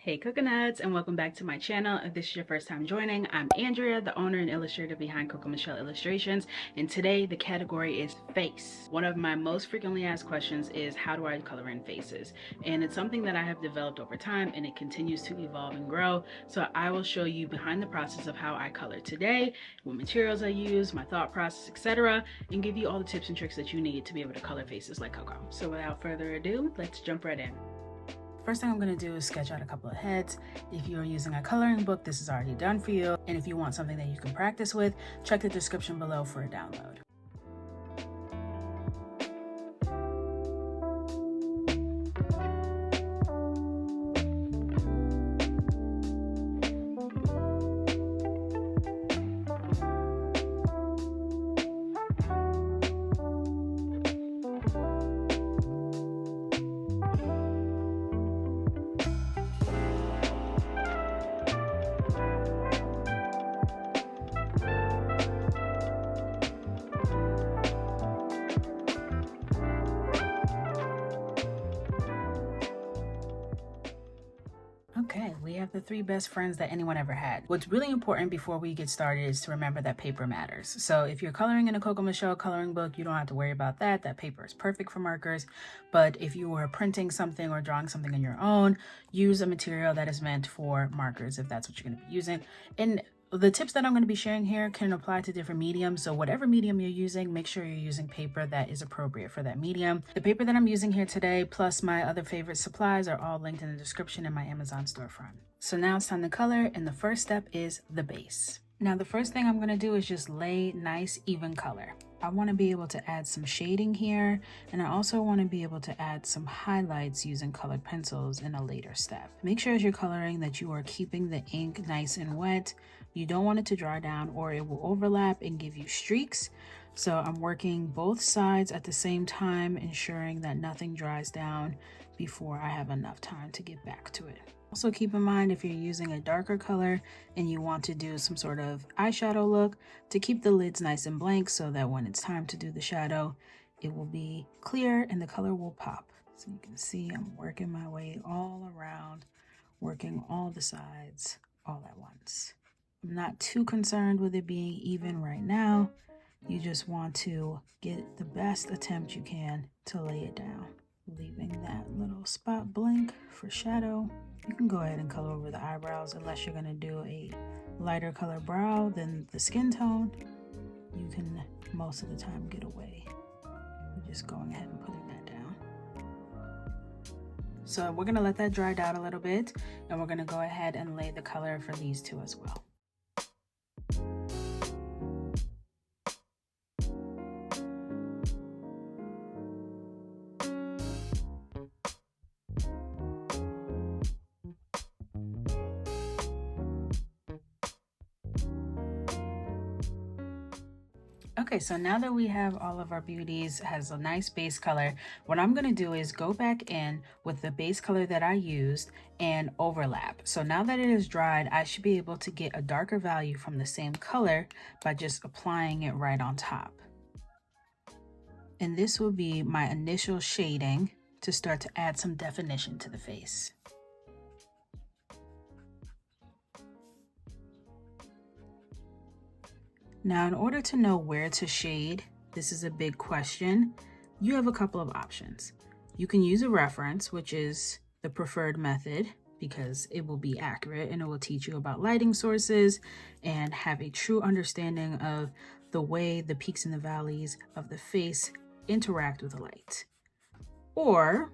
Hey coconuts, and welcome back to my channel. If this is your first time joining, I'm Andrea, the owner and illustrator behind Coco Michelle Illustrations, and today the category is face. One of my most frequently asked questions is how do I color in faces? And it's something that I have developed over time, and it continues to evolve and grow. So I will show you behind the process of how I color today, what materials I use, my thought process, etc., and give you all the tips and tricks that you need to be able to color faces like Coco. So without further ado, let's jump right in. First thing I'm going to do is sketch out a couple of heads. If you're using a coloring book, this is already done for you. And if you want something that you can practice with, check the description below for a download. Okay, we have the 3 best friends that anyone ever had. What's really important before we get started is to remember that paper matters. So if you're coloring in a Coco Michelle coloring book, you don't have to worry about that. That paper is perfect for markers. But if you are printing something or drawing something on your own, use a material that is meant for markers if that's what you're going to be using. And the tips that I'm going to be sharing here can apply to different mediums. So whatever medium you're using, make sure you're using paper that is appropriate for that medium. The paper that I'm using here today, plus my other favorite supplies, are all linked in the description in my Amazon storefront. So now it's time to color, and the first step is the base. Now the first thing I'm going to do is just lay nice even color. I want to be able to add some shading here, and I also want to be able to add some highlights using colored pencils in a later step. Make sure as you're coloring that you are keeping the ink nice and wet. You don't want it to dry down or it will overlap and give you streaks. So I'm working both sides at the same time, ensuring that nothing dries down before I have enough time to get back to it. Also keep in mind, if you're using a darker color and you want to do some sort of eyeshadow look, to keep the lids nice and blank so that when it's time to do the shadow, it will be clear and the color will pop. So you can see I'm working my way all around, working all the sides all at once. I'm not too concerned with it being even right now. You just want to get the best attempt you can to lay it down, leaving that little spot blank for shadow. You can go ahead and color over the eyebrows unless you're going to do a lighter color brow than the skin tone. You can most of the time get away with just going ahead and putting that down. So we're going to let that dry down a little bit, and we're going to go ahead and lay the color for these two as well. Okay, so now that we have all of our beauties, has a nice base color, what I'm going to do is go back in with the base color that I used and overlap. So now that it is dried, I should be able to get a darker value from the same color by just applying it right on top. And this will be my initial shading to start to add some definition to the face. Now, in order to know where to shade, this is a big question, you have a couple of options. You can use a reference, which is the preferred method because it will be accurate and it will teach you about lighting sources and have a true understanding of the way the peaks and the valleys of the face interact with the light. Or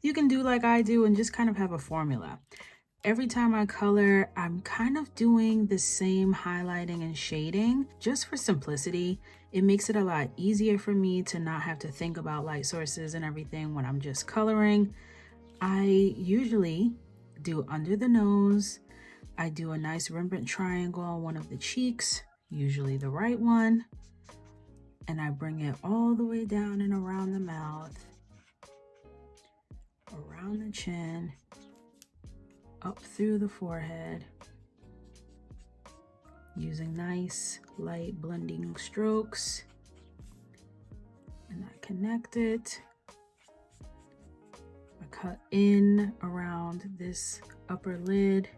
you can do like I do and just kind of have a formula. Every time I color, I'm kind of doing the same highlighting and shading just for simplicity. It makes it a lot easier for me to not have to think about light sources and everything when I'm just coloring. I usually do under the nose. I do a nice Rembrandt triangle on one of the cheeks, usually the right one. And I bring it all the way down and around the mouth, around the chin, up through the forehead, using nice light blending strokes. And I connect it. I cut in around this upper lid.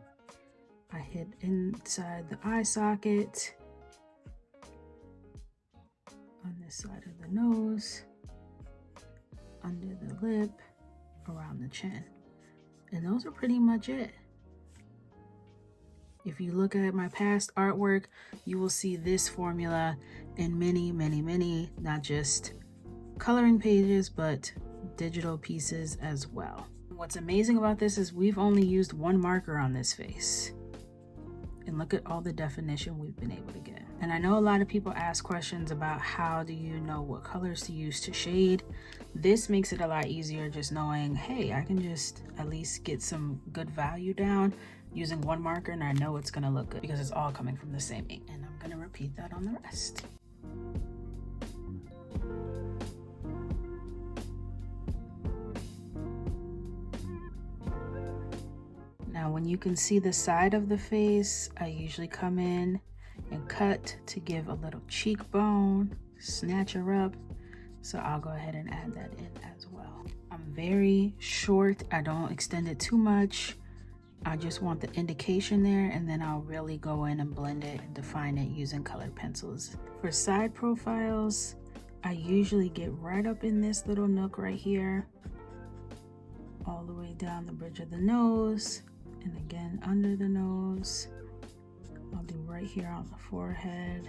I hit inside the eye socket, on this side of the nose, under the lip, around the chin. And those are pretty much it. If you look at my past artwork, you will see this formula in many, not just coloring pages, but digital pieces as well. What's amazing about this is we've only used one marker on this face. And look at all the definition we've been able to get. And I know a lot of people ask questions about how do you know what colors to use to shade. This makes it a lot easier just knowing, hey, I can just at least get some good value down using one marker and I know it's gonna look good because it's all coming from the same ink. And I'm gonna repeat that on the rest. Now, when you can see the side of the face, I usually come in and cut to give a little cheekbone, snatch her up. So I'll go ahead and add that in as well. I'm very short. I don't extend it too much. I just want the indication there, and then I'll really go in and blend it and define it using colored pencils. For side profiles, I usually get right up in this little nook right here, all the way down the bridge of the nose. And again, under the nose, I'll do right here on the forehead.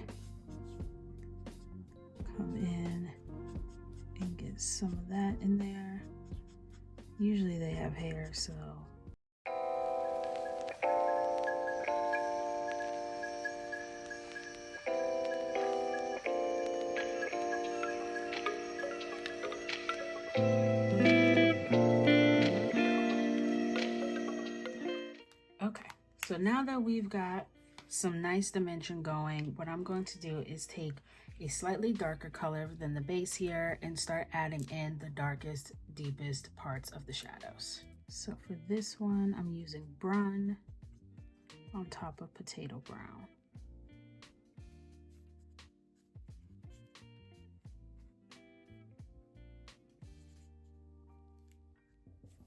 Come in and get some of that in there. Usually they have hair, so. So now that we've got some nice dimension going, what I'm going to do is take a slightly darker color than the base here and start adding in the darkest, deepest parts of the shadows. So for this one, I'm using Brun on top of Potato Brown.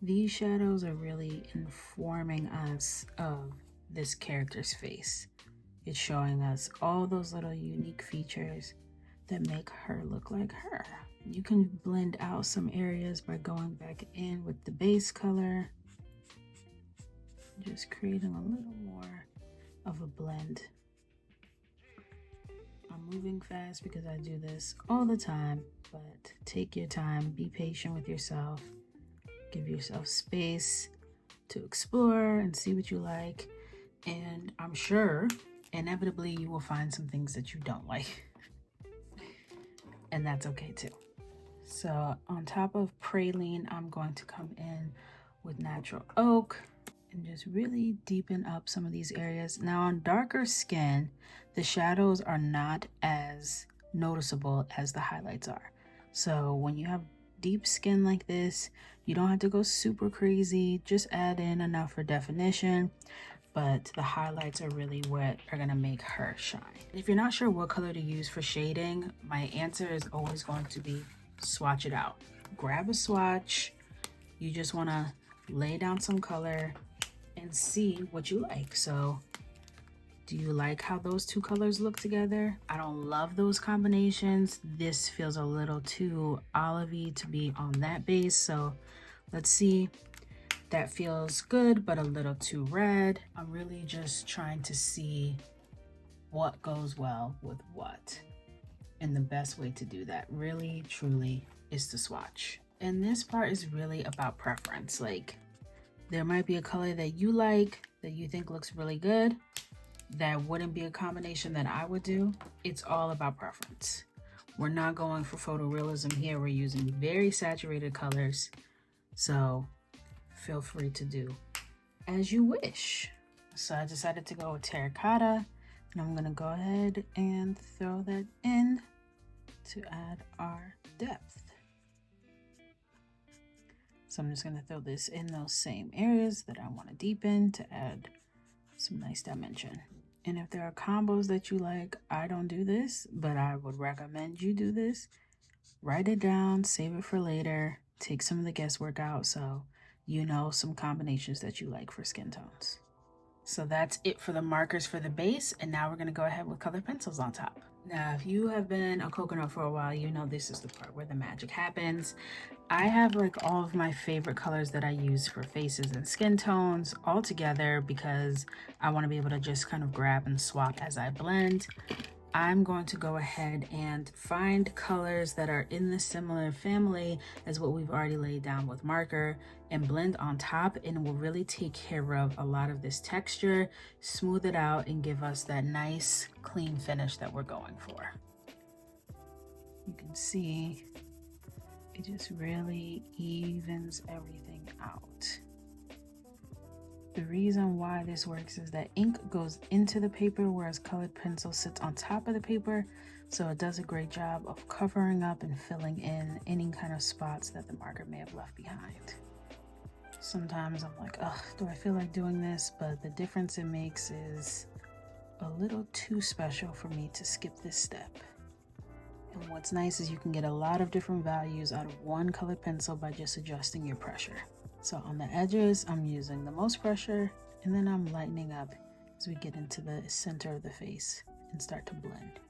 These shadows are really informing us of this character's face. It's showing us all those little unique features that make her look like her. You can blend out some areas by going back in with the base color, just creating a little more of a blend. I'm moving fast because I do this all the time, but take your time, be patient with yourself, give yourself space to explore and see what you like. And I'm sure inevitably you will find some things that you don't like. And that's okay too. So on top of Praline, I'm going to come in with Natural Oak and just really deepen up some of these areas. Now on darker skin, the shadows are not as noticeable as the highlights are. So when you have deep skin like this, you don't have to go super crazy. Just add in enough for definition. But the highlights are really what are gonna make her shine. If you're not sure what color to use for shading, my answer is always going to be swatch it out. Grab a swatch. You just wanna lay down some color and see what you like. So do you like how those two colors look together? I don't love those combinations. This feels a little too olivey to be on that base. So let's see. That feels good, but a little too red. I'm really just trying to see what goes well with what. And the best way to do that really, truly is to swatch. And this part is really about preference. Like, there might be a color that you like, that you think looks really good, that wouldn't be a combination that I would do. It's all about preference. We're not going for photorealism here. We're using very saturated colors. So feel free to do as you wish. So I decided to go with terracotta, and I'm gonna go ahead and throw that in to add our depth. So I'm just gonna throw this in those same areas that I want to deepen to add some nice dimension. And if there are combos that you like, I don't do this, but I would recommend you do this. Write it down, save it for later, take some of the guesswork out. So you know some combinations that you like for skin tones. So that's it for the markers for the base, and now we're going to go ahead with colored pencils on top. Now, if you have been a coconut for a while, you know this is the part where the magic happens. I have like all of my favorite colors that I use for faces and skin tones all together because I want to be able to just kind of grab and swap as I blend. I'm going to go ahead and find colors that are in the similar family as what we've already laid down with marker and blend on top, and it will really take care of a lot of this texture, smooth it out, and give us that nice clean finish that we're going for. You can see it just really evens everything out. The reason why this works is that ink goes into the paper, whereas colored pencil sits on top of the paper. So it does a great job of covering up and filling in any kind of spots that the marker may have left behind. Sometimes I'm like, ugh, do I feel like doing this? But the difference it makes is a little too special for me to skip this step. And what's nice is you can get a lot of different values out of one colored pencil by just adjusting your pressure. So on the edges, I'm using the most pressure, and then I'm lightening up as we get into the center of the face and start to blend.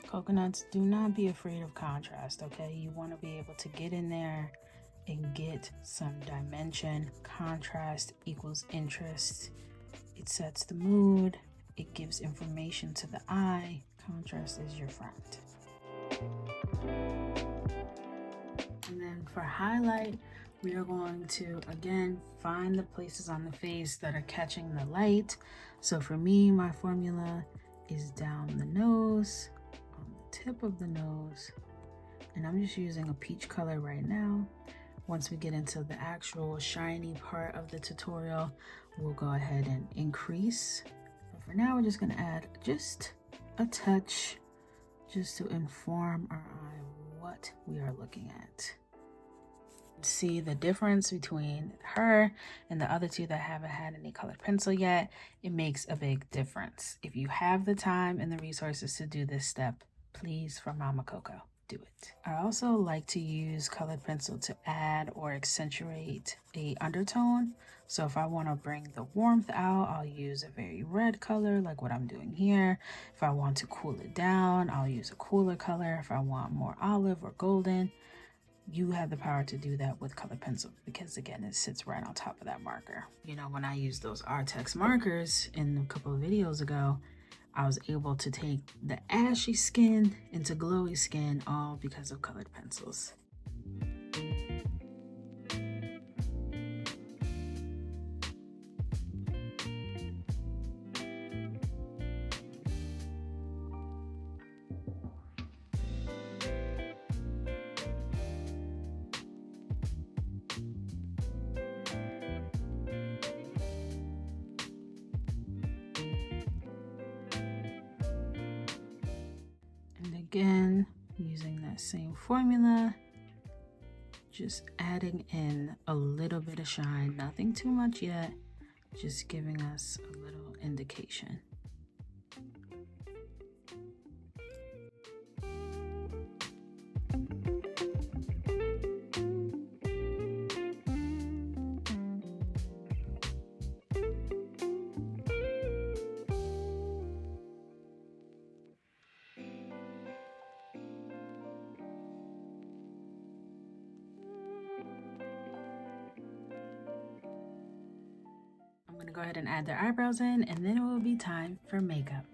Coconuts, do not be afraid of contrast, okay? You want to be able to get in there and get some dimension. Contrast equals interest. It sets the mood, it gives information to the eye. Contrast is your friend. And then for highlight, we are going to, again, find the places on the face that are catching the light. So for me, my formula is down the nose, on the tip of the nose, and I'm just using a peach color right now. Once we get into the actual shiny part of the tutorial, we'll go ahead and increase. But for now, we're just gonna add just a touch just to inform our eye what we are looking at. See the difference between her and the other two that haven't had any colored pencil yet? It makes a big difference. If you have the time and the resources to do this step, please, for Mama Coco, do it. I also like to use colored pencil to add or accentuate a undertone. So if I want to bring the warmth out, I'll use a very red color like what I'm doing here. If I want to cool it down, I'll use a cooler color. If I want more olive or golden, you have the power to do that with colored pencil because again, it sits right on top of that marker. You know, when I used those Artex markers in a couple of videos ago, I was able to take the ashy skin into glowy skin all because of colored pencils. Again, using that same formula, just adding in a little bit of shine, nothing too much yet, just giving us a little indication. Go ahead and add their eyebrows in, and then it will be time for makeup.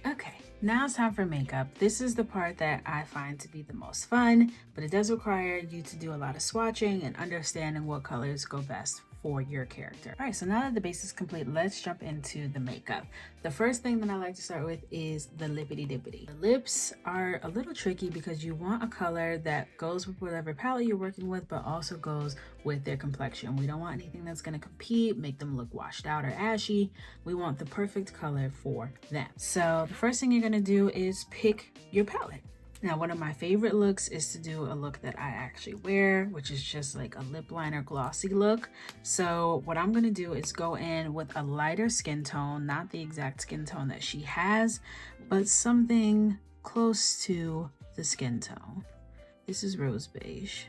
Okay, now it's time for makeup. This is the part that I find to be the most fun, but it does require you to do a lot of swatching and understanding what colors go best for your character. All right, so now that the base is complete, let's jump into the makeup. The first thing that I like to start with is the lippity dippity. The lips are a little tricky because you want a color that goes with whatever palette you're working with, but also goes with their complexion. We don't want anything that's gonna compete, make them look washed out or ashy. We want the perfect color for them. So the first thing you're gonna do is pick your palette. Now, one of my favorite looks is to do a look that I actually wear, which is just like a lip liner glossy look. So what I'm gonna do is go in with a lighter skin tone, not the exact skin tone that she has, but something close to the skin tone. This is Rose Beige.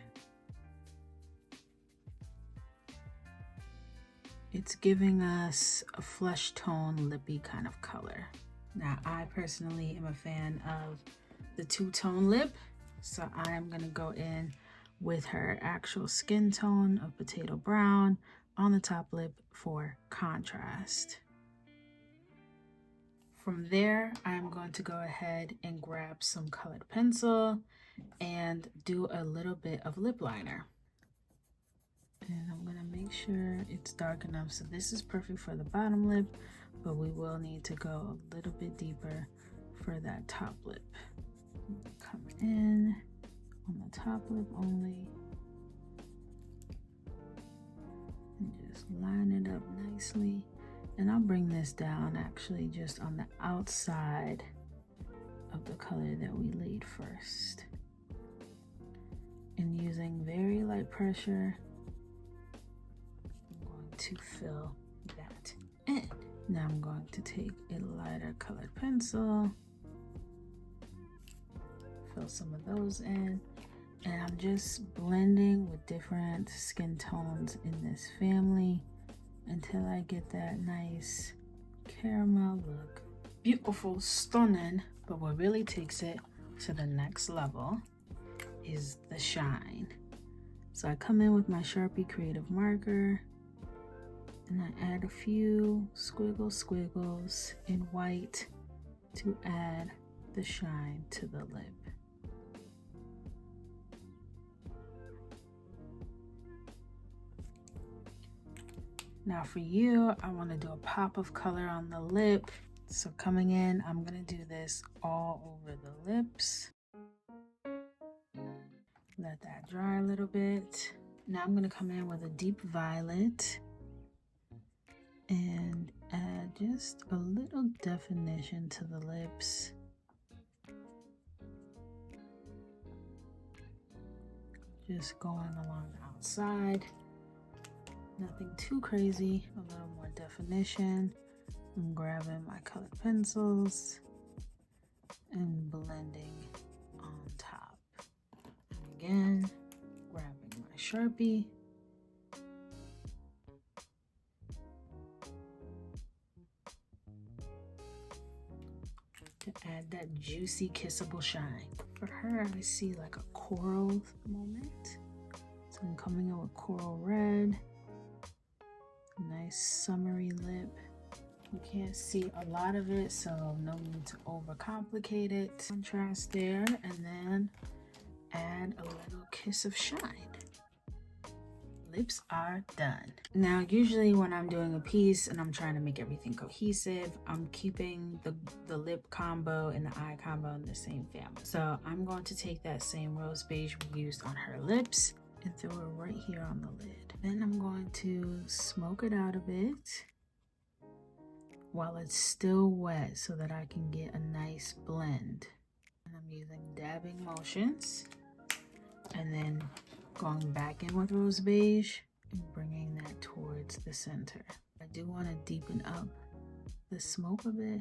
It's giving us a flesh tone, lippy kind of color. Now, I personally am a fan of the two-tone lip, so I am gonna go in with her actual skin tone of potato brown on the top lip for contrast. From there, I'm going to go ahead and grab some colored pencil and do a little bit of lip liner. And I'm gonna make sure it's dark enough. So this is perfect for the bottom lip, but we will need to go a little bit deeper for that top lip. Come in on the top lip only. And just line it up nicely. And I'll bring this down actually just on the outside of the color that we laid first. And using very light pressure, to fill that in. Now I'm going to take a lighter colored pencil, fill some of those in, and I'm just blending with different skin tones in this family until I get that nice caramel look. Beautiful, stunning, but what really takes it to the next level is the shine. So I come in with my Sharpie creative marker, and I add a few squiggles in white to add the shine to the lip. Now for you, I want to do a pop of color on the lip. So coming in, I'm going to do this all over the lips. Let that dry a little bit. Now I'm going to come in with a deep violet and add just a little definition to the lips. Just going along the outside. Nothing too crazy, a little more definition. I'm grabbing my colored pencils and blending on top. And again, grabbing my Sharpie. To add that juicy, kissable shine. For her, I see like a coral moment. So I'm coming in with coral red. Nice summery lip. You can't see a lot of it, so no need to overcomplicate it. Contrast there, and then add a little kiss of shine. Lips are done. Now, usually when I'm doing a piece and I'm trying to make everything cohesive, I'm keeping the lip combo and the eye combo in the same family. So I'm going to take that same rose beige we used on her lips and throw it right here on the lid. Then I'm going to smoke it out a bit while it's still wet so that I can get a nice blend. And I'm using dabbing motions and then going back in with rose beige and bringing that towards the center. I do want to deepen up the smoke a bit,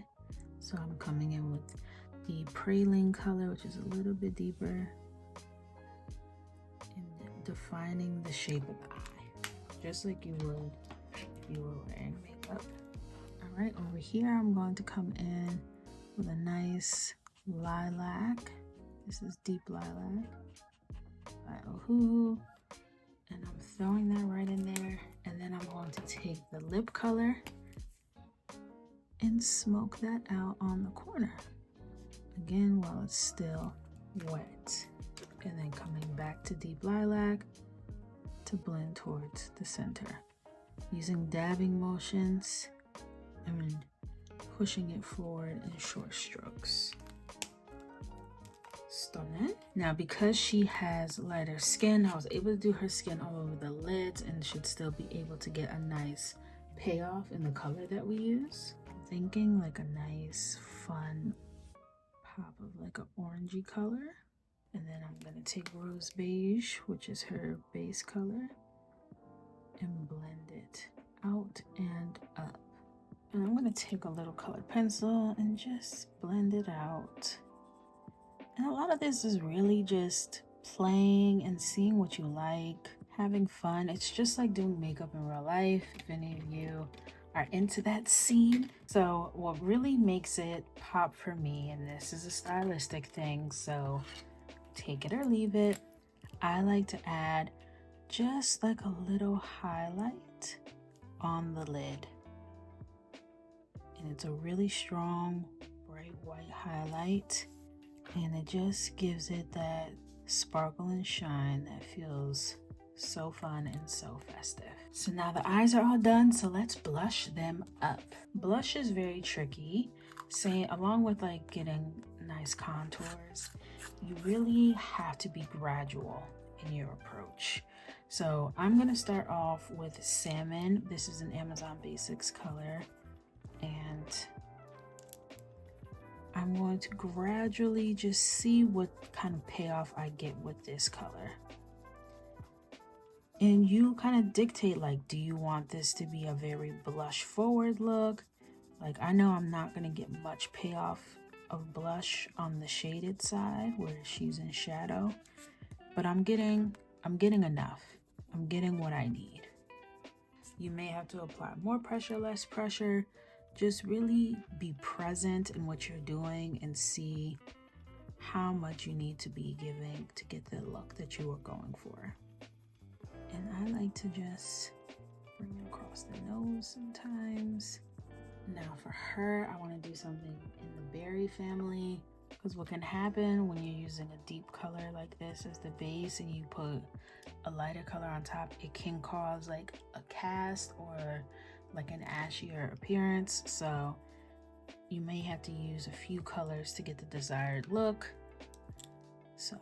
so I'm coming in with the Praline color, which is a little bit deeper, and defining the shape of the eye, just like you would if you were wearing makeup. All right, over here I'm going to come in with a nice lilac. This is Deep Lilac by Ohuhu, and I'm throwing that right in there, and then I'm going to take the lip color and smoke that out on the corner again while it's still wet, and then coming back to Deep Lilac to blend towards the center using dabbing motions and pushing it forward in short strokes. Stunning. Now, because she has lighter skin, I was able to do her skin all over the lids and should still be able to get a nice payoff in the color that we use. I'm thinking like a nice fun pop of like an orangey color. And then I'm gonna take Rose Beige, which is her base color, and blend it out and up. And I'm gonna take a little colored pencil and just blend it out. And a lot of this is really just playing and seeing what you like, having fun. It's just like doing makeup in real life, if any of you are into that scene. So what really makes it pop for me, and this is a stylistic thing, so take it or leave it, I like to add just like a little highlight on the lid. And it's a really strong, bright white highlight. And it just gives it that sparkle and shine that feels so fun and so festive. So now the eyes are all done, so let's blush them up. Blush is very tricky. Say, along with like getting nice contours, you really have to be gradual in your approach. So I'm gonna start off with Salmon. This is an Amazon Basics color, and I'm going to gradually just see what kind of payoff I get with this color. And you kind of dictate, like, do you want this to be a very blush forward look? Like, I know I'm not going to get much payoff of blush on the shaded side where she's in shadow, but I'm getting enough. I'm getting what I need. You may have to apply more pressure, less pressure. Just really be present in what you're doing and see how much you need to be giving to get the look that you are going for. And I like to just bring it across the nose sometimes. Now for her, I want to do something in the berry family, because what can happen when you're using a deep color like this as the base and you put a lighter color on top, it can cause like a cast or like an ashier appearance. So you may have to use a few colors to get the desired look. So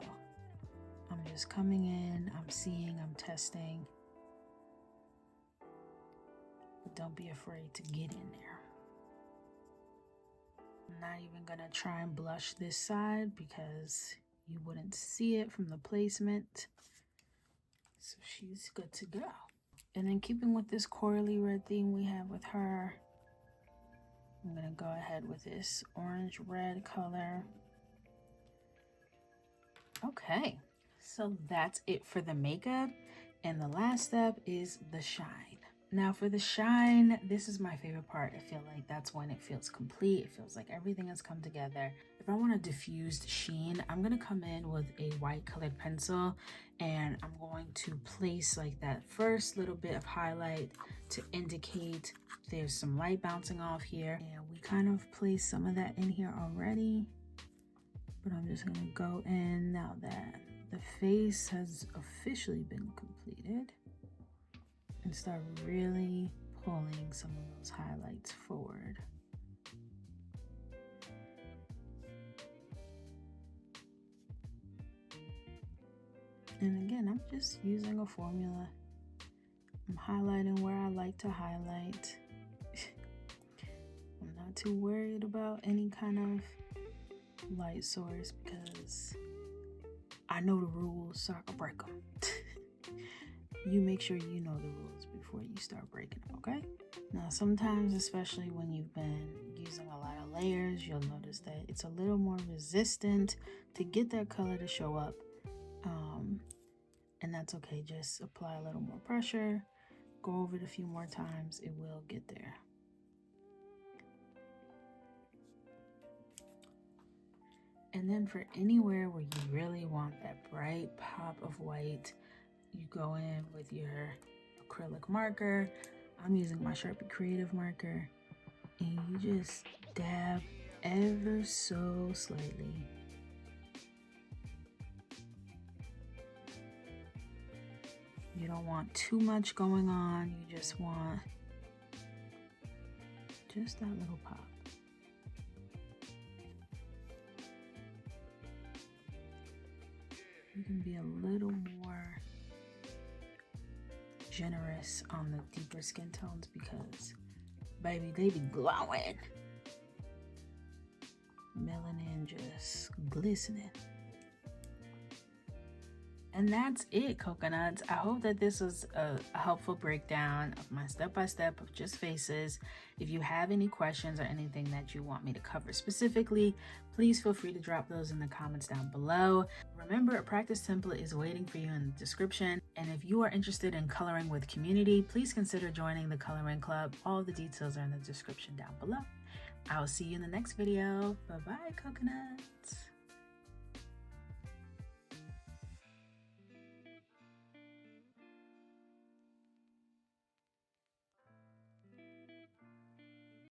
I'm just coming in, I'm seeing, I'm testing, but don't be afraid to get in there. I'm not even gonna try and blush this side because you wouldn't see it from the placement. So she's good to go. And then keeping with this corally red theme we have with her, I'm gonna go ahead with this orange red color. Okay, so that's it for the makeup. And the last step is the shine. Now for the shine, this is my favorite part. I feel like that's when it feels complete. It feels like everything has come together. If I want a diffused sheen, I'm gonna come in with a white colored pencil and I'm going to place like that first little bit of highlight to indicate there's some light bouncing off here. And we kind of place some of that in here already, but I'm just gonna go in now that the face has officially been completed and start really pulling some of those highlights forward. And again, I'm just using a formula. I'm highlighting where I like to highlight. I'm not too worried about any kind of light source because I know the rules, so I can break them. You make sure you know the rules before you start breaking them, okay? Now, sometimes, especially when you've been using a lot of layers, you'll notice that it's a little more resistant to get that color to show up. And that's okay. Just apply a little more pressure, go over it a few more times, it will get there. And then for anywhere where you really want that bright pop of white, you go in with your acrylic marker. I'm using my Sharpie Creative marker, and you just dab ever so slightly. You don't want too much going on, you just want just that little pop. You can be a little more generous on the deeper skin tones because, baby, they be glowing. Melanin just glistening. And that's it, coconuts. I hope that this was a helpful breakdown of my step-by-step of just faces. If you have any questions or anything that you want me to cover specifically, please feel free to drop those in the comments down below. Remember, a practice template is waiting for you in the description. And if you are interested in coloring with community, please consider joining the coloring club. All the details are in the description down below. I'll see you in the next video. Bye-bye, coconuts.